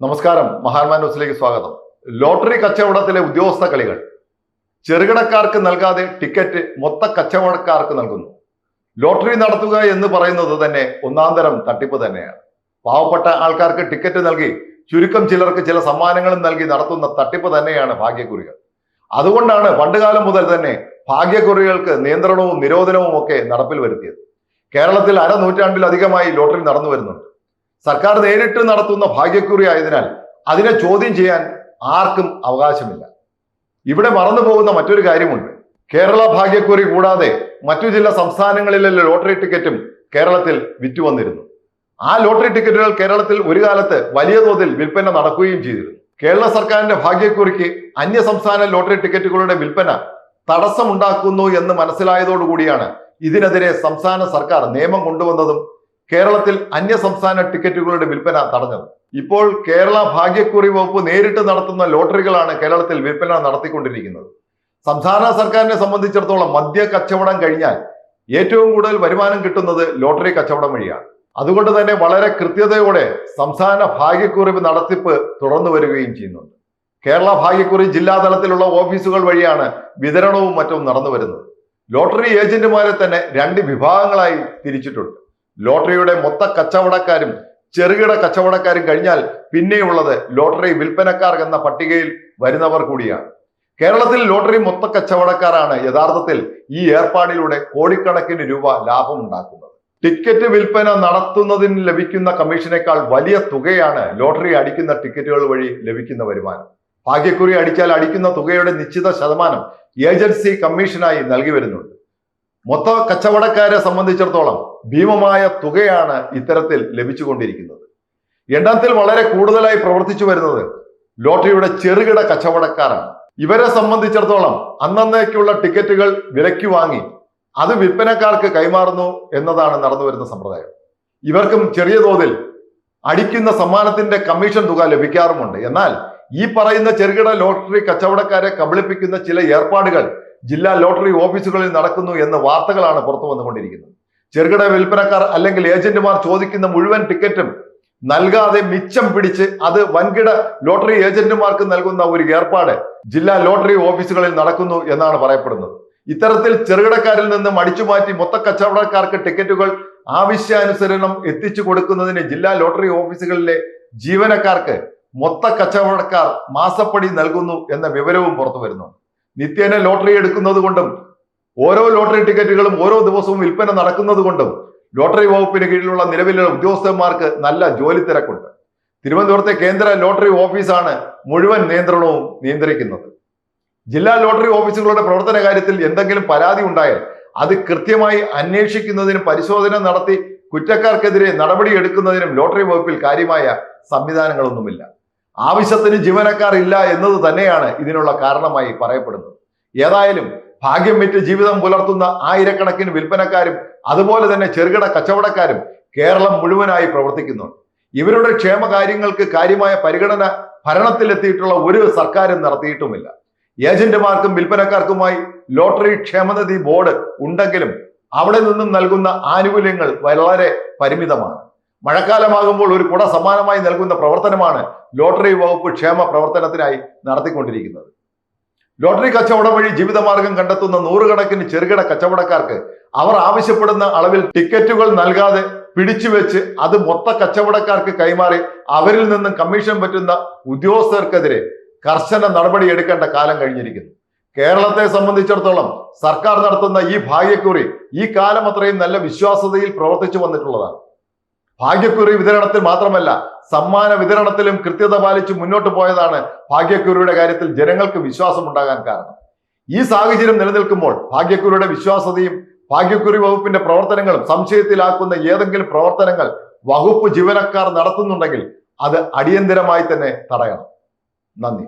നമസ്കാരം, മഹാത്മാ ന്യൂസിലേക്ക് സ്വാഗതം. ലോട്ടറി കച്ചവടത്തിലെ ഉദ്യോഗസ്ഥ കളികൾ. ചെറുകിടക്കാർക്ക് നൽകാതെ ടിക്കറ്റ് മൊത്ത കച്ചവടക്കാർക്ക് നൽകുന്നു. ലോട്ടറി നടത്തുക എന്ന് പറയുന്നത് തന്നെ ഒന്നാന്തരം തട്ടിപ്പ് തന്നെയാണ്. പാവപ്പെട്ട ആൾക്കാർക്ക് ടിക്കറ്റ് നൽകി ചുരുക്കം ചിലർക്ക് ചില സമ്മാനങ്ങളും നൽകി നടത്തുന്ന തട്ടിപ്പ് തന്നെയാണ് ഭാഗ്യക്കുറികൾ. അതുകൊണ്ടാണ് പണ്ടുകാലം മുതൽ തന്നെ ഭാഗ്യക്കുറികൾക്ക് നിയന്ത്രണവും നിരോധനവും ഒക്കെ നടപ്പിൽ വരുത്തിയത്. കേരളത്തിൽ അരനൂറ്റാണ്ടിലധികമായി ലോട്ടറി നടന്നു വരുന്നുണ്ട്. സർക്കാർ നേരിട്ട് നടത്തുന്ന ഭാഗ്യക്കുറി ആയതിനാൽ അതിനെ ചോദ്യം ചെയ്യാൻ ആർക്കും അവകാശമില്ല. ഇവിടെ മറന്നു പോകുന്ന മറ്റൊരു കാര്യമുണ്ട്. കേരള ഭാഗ്യക്കുറി കൂടാതെ മറ്റു ചില സംസ്ഥാനങ്ങളിലെ ലോട്ടറി ടിക്കറ്റും കേരളത്തിൽ വിറ്റുവന്നിരുന്നു. ആ ലോട്ടറി ടിക്കറ്റുകൾ കേരളത്തിൽ ഒരു കാലത്ത് വലിയ തോതിൽ വിൽപ്പന നടക്കുകയും ചെയ്തിരുന്നു. കേരള സർക്കാരിന്റെ ഭാഗ്യക്കുറിക്ക് അന്യ സംസ്ഥാന ലോട്ടറി ടിക്കറ്റുകളുടെ വിൽപ്പന തടസ്സമുണ്ടാക്കുന്നു എന്ന് മനസ്സിലായതോടുകൂടിയാണ് ഇതിനെതിരെ സംസ്ഥാന സർക്കാർ നിയമം കൊണ്ടുവന്നതും കേരളത്തിൽ അന്യ സംസ്ഥാന ടിക്കറ്റുകളുടെ വിൽപ്പന തടഞ്ഞത്. ഇപ്പോൾ കേരള ഭാഗ്യക്കുറി വകുപ്പ് നേരിട്ട് നടത്തുന്ന ലോട്ടറികളാണ് കേരളത്തിൽ വിൽപ്പന നടത്തിക്കൊണ്ടിരിക്കുന്നത്. സംസ്ഥാന സർക്കാരിനെ സംബന്ധിച്ചിടത്തോളം മദ്യ കച്ചവടം കഴിഞ്ഞാൽ ഏറ്റവും കൂടുതൽ വരുമാനം കിട്ടുന്നത് ലോട്ടറി കച്ചവടം വഴിയാണ്. അതുകൊണ്ട് തന്നെ വളരെ കൃത്യതയോടെ സംസ്ഥാന ഭാഗ്യക്കുറി നടത്തിപ്പ് തുടർന്നു വരികയും ചെയ്യുന്നുണ്ട്. കേരള ഭാഗ്യക്കുറി ജില്ലാതലത്തിലുള്ള ഓഫീസുകൾ വഴിയാണ് വിതരണവും മറ്റും നടന്നു വരുന്നത്. ലോട്ടറി ഏജന്റുമാരെ തന്നെ രണ്ട് വിഭാഗങ്ങളായി തിരിച്ചിട്ടുണ്ട്. ലോട്ടറിയുടെ മൊത്ത കച്ചവടക്കാരും ചെറുകിട കച്ചവടക്കാരും കഴിഞ്ഞാൽ പിന്നെയുള്ളത് ലോട്ടറി വിൽപ്പനക്കാർ എന്ന പട്ടികയിൽ വരുന്നവർ കൂടിയാണ്. കേരളത്തിൽ ലോട്ടറി മൊത്ത കച്ചവടക്കാരാണ് യഥാർത്ഥത്തിൽ ഈ ഏർപ്പാടിലൂടെ കോടിക്കണക്കിന് രൂപ ലാഭം ഉണ്ടാക്കുന്നത്. ടിക്കറ്റ് വിൽപ്പന നടത്തുന്നതിന് ലഭിക്കുന്ന കമ്മീഷനേക്കാൾ വലിയ തുകയാണ് ലോട്ടറി അടിക്കുന്ന ടിക്കറ്റുകൾ വഴി ലഭിക്കുന്ന വരുമാനം. ഭാഗ്യക്കുറി അടിച്ചാൽ അടിക്കുന്ന തുകയുടെ നിശ്ചിത ശതമാനം ഏജൻസി കമ്മീഷനായി നൽകി വരുന്നുണ്ട്. മൊത്ത കച്ചവടക്കാരെ സംബന്ധിച്ചിടത്തോളം ഭീമമായ തുകയാണ് ഇത്തരത്തിൽ ലഭിച്ചുകൊണ്ടിരിക്കുന്നത്. എണ്ണത്തിൽ വളരെ കൂടുതലായി പ്രവർത്തിച്ചു വരുന്നത് ലോട്ടറിയുടെ ചെറുകിട കച്ചവടക്കാരാണ്. ഇവരെ സംബന്ധിച്ചിടത്തോളം അന്നേക്കുള്ള ടിക്കറ്റുകൾ വിലയ്ക്ക് വാങ്ങി അത് വിൽപ്പനക്കാർക്ക് കൈമാറുന്നു എന്നതാണ് നടന്നു വരുന്ന സമ്പ്രദായം. ഇവർക്കും ചെറിയ തോതിൽ അടിക്കുന്ന സമ്മാനത്തിന്റെ കമ്മീഷൻ തുക ലഭിക്കാറുമുണ്ട്. എന്നാൽ ഈ പറയുന്ന ചെറുകിട ലോട്ടറി കച്ചവടക്കാരെ കബളിപ്പിക്കുന്ന ചില ഏർപ്പാടുകൾ ജില്ലാ ലോട്ടറി ഓഫീസുകളിൽ നടക്കുന്നു എന്ന വാർത്തകളാണ് പുറത്തു വന്നുകൊണ്ടിരിക്കുന്നത്. ചെറുകിട വിൽപ്പനക്കാർ അല്ലെങ്കിൽ ഏജന്റുമാർ ചോദിക്കുന്ന മുഴുവൻ ടിക്കറ്റും നൽകാതെ മിച്ചം പിടിച്ച് അത് വൻകിട ലോട്ടറി ഏജന്റുമാർക്ക് നൽകുന്ന ഒരു ഏർപ്പാട് ജില്ലാ ലോട്ടറി ഓഫീസുകളിൽ നടക്കുന്നു എന്നാണ് പറയപ്പെടുന്നത്. ഇത്തരത്തിൽ ചെറുകിടക്കാരിൽ നിന്നും അടിച്ചുമാറ്റി മൊത്ത കച്ചവടക്കാർക്ക് ടിക്കറ്റുകൾ ആവശ്യാനുസരണം എത്തിച്ചു കൊടുക്കുന്നതിന് ജില്ലാ ലോട്ടറി ഓഫീസുകളിലെ ജീവനക്കാർക്ക് മൊത്ത കച്ചവടക്കാർ മാസപ്പടി നൽകുന്നു എന്ന വിവരവും പുറത്തു വരുന്നുണ്ട്. നിത്യേന ലോട്ടറി എടുക്കുന്നത് കൊണ്ടും ഓരോ ലോട്ടറി ടിക്കറ്റുകളും ഓരോ ദിവസവും വിൽപ്പന നടക്കുന്നത് കൊണ്ടും ലോട്ടറി വകുപ്പിന് കീഴിലുള്ള നിലവിലുള്ള ഉദ്യോഗസ്ഥന്മാർക്ക് നല്ല ജോലി തിരക്കുണ്ട്. തിരുവനന്തപുരത്തെ കേന്ദ്ര ലോട്ടറി ഓഫീസാണ് മുഴുവൻ നിയന്ത്രണവും നിയന്ത്രിക്കുന്നത്. ജില്ലാ ലോട്ടറി ഓഫീസുകളുടെ പ്രവർത്തന കാര്യത്തിൽ എന്തെങ്കിലും പരാതി ഉണ്ടായാൽ അത് കൃത്യമായി അന്വേഷിക്കുന്നതിനും പരിശോധന നടത്തി കുറ്റക്കാർക്കെതിരെ നടപടിയെടുക്കുന്നതിനും ലോട്ടറി വകുപ്പിൽ കാര്യമായ സംവിധാനങ്ങളൊന്നുമില്ല. ആവശ്യത്തിന് ജീവനക്കാർ ഇല്ല എന്നത് തന്നെയാണ് ഇതിനുള്ള കാരണമായി പറയപ്പെടുന്നത്. ഏതായാലും ഭാഗ്യം വിറ്റ് ജീവിതം പുലർത്തുന്ന ആയിരക്കണക്കിന് വിൽപ്പനക്കാരും അതുപോലെ തന്നെ ചെറുകിട കച്ചവടക്കാരും കേരളം മുഴുവനായി പ്രവർത്തിക്കുന്നുണ്ട്. ഇവരുടെ ക്ഷേമകാര്യങ്ങൾക്ക് കാര്യമായ പരിഗണന ഭരണത്തിലെത്തിയിട്ടുള്ള ഒരു സർക്കാരും നടത്തിയിട്ടുമില്ല. ഏജന്റുമാർക്കും വിൽപ്പനക്കാർക്കുമായി ലോട്ടറി ക്ഷേമനിധി ബോർഡ് ഉണ്ടെങ്കിലും അവിടെ നിന്നും നൽകുന്ന ആനുകൂല്യങ്ങൾ വളരെ പരിമിതമാണ്. മഴക്കാലമാകുമ്പോൾ ഒരു കുട സമ്മാനമായി നൽകുന്ന പ്രവർത്തനമാണ് ലോട്ടറി വകുപ്പ് ക്ഷേമ പ്രവർത്തനത്തിനായി നടത്തിക്കൊണ്ടിരിക്കുന്നത്. ലോട്ടറി കച്ചവടം വഴി ജീവിതമാർഗം കണ്ടെത്തുന്ന നൂറുകണക്കിന് ചെറുകിട കച്ചവടക്കാർക്ക് അവർ ആവശ്യപ്പെടുന്ന അളവിൽ ടിക്കറ്റുകൾ നൽകാതെ പിടിച്ചുവെച്ച് അത് മൊത്ത കച്ചവടക്കാർക്ക് കൈമാറി അവരിൽ നിന്നും കമ്മീഷൻ പറ്റുന്ന ഉദ്യോഗസ്ഥർക്കെതിരെ കർശന നടപടി എടുക്കേണ്ട കാലം കഴിഞ്ഞിരിക്കുന്നു. കേരളത്തെ സംബന്ധിച്ചിടത്തോളം സർക്കാർ നടത്തുന്ന ഈ ഭാഗ്യക്കുറി ഈ കാലം അത്രയും നല്ല വിശ്വാസ്യതയിൽ പ്രവർത്തിച്ചു വന്നിട്ടുള്ളതാണ്. ഭാഗ്യക്കുറി വിതരണത്തിൽ മാത്രമല്ല സമ്മാന വിതരണത്തിലും കൃത്യത പാലിച്ച് മുന്നോട്ട് പോയതാണ് ഭാഗ്യക്കുറിയുടെ കാര്യത്തിൽ ജനങ്ങൾക്ക് വിശ്വാസം ഉണ്ടാകാൻ കാരണം. ഈ സാഹചര്യം നിലനിൽക്കുമ്പോൾ ഭാഗ്യക്കുറിയുടെ വിശ്വാസ്യതയും ഭാഗ്യക്കുറി വകുപ്പിന്റെ പ്രവർത്തനങ്ങളും സംശയത്തിലാക്കുന്ന ഏതെങ്കിലും പ്രവർത്തനങ്ങൾ വകുപ്പ് ജീവനക്കാർ നടത്തുന്നുണ്ടെങ്കിൽ അത് അടിയന്തരമായി തന്നെ തടയണം. നന്ദി.